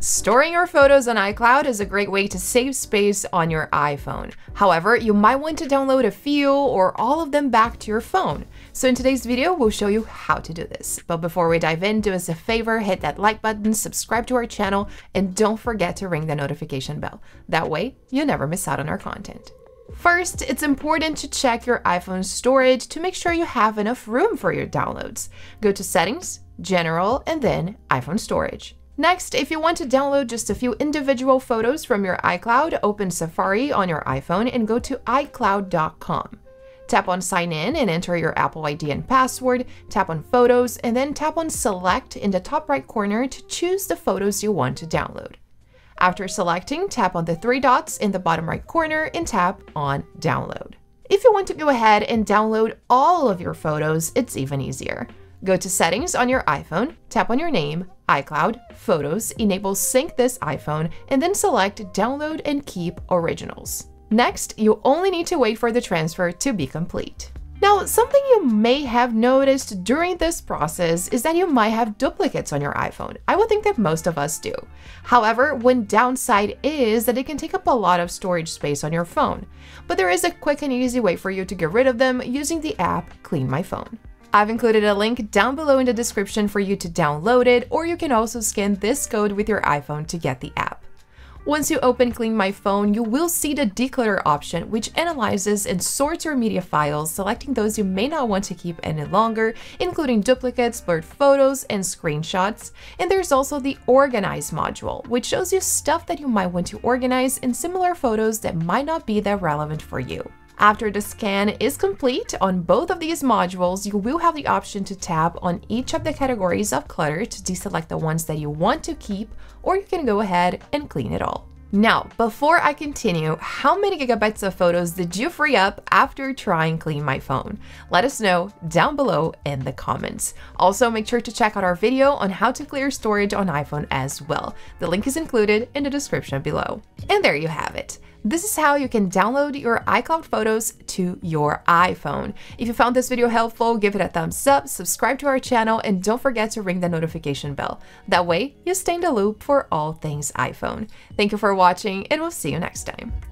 Storing your photos on iCloud is a great way to save space on your iPhone. However, you might want to download a few or all of them back to your phone. So in today's video, we'll show you how to do this. But before we dive in, do us a favor, hit that like button, subscribe to our channel, and don't forget to ring the notification bell. That way, you never miss out on our content. First, it's important to check your iPhone storage to make sure you have enough room for your downloads. Go to Settings, General, and then iPhone Storage. Next, if you want to download just a few individual photos from your iCloud, open Safari on your iPhone and go to iCloud.com. Tap on Sign In and enter your Apple ID and password, tap on Photos, and then tap on Select in the top right corner to choose the photos you want to download. After selecting, tap on the three dots in the bottom right corner and tap on Download. If you want to go ahead and download all of your photos, it's even easier. Go to Settings on your iPhone, tap on your name, iCloud, Photos, enable Sync this iPhone, and then select Download and Keep Originals. Next, you only need to wait for the transfer to be complete. Now, something you may have noticed during this process is that you might have duplicates on your iPhone. I would think that most of us do. However, one downside is that it can take up a lot of storage space on your phone. But there is a quick and easy way for you to get rid of them using the app Clean My Phone. I've included a link down below in the description for you to download it, or you can also scan this code with your iPhone to get the app. Once you open Clean My Phone, you will see the declutter option, which analyzes and sorts your media files, selecting those you may not want to keep any longer, including duplicates, blurred photos, and screenshots. And there's also the Organize module, which shows you stuff that you might want to organize in similar photos that might not be that relevant for you. After the scan is complete on both of these modules, you will have the option to tap on each of the categories of clutter to deselect the ones that you want to keep, or you can go ahead and clean it all. Now, before I continue, how many gigabytes of photos did you free up after trying Clean My Phone? Let us know down below in the comments. Also, make sure to check out our video on how to clear storage on iPhone as well. The link is included in the description below. And there you have it. This is how you can download your iCloud photos to your iPhone. If you found this video helpful, give it a thumbs up, subscribe to our channel, and don't forget to ring the notification bell. That way, you stay in the loop for all things iPhone. Thank you for watching, and we'll see you next time.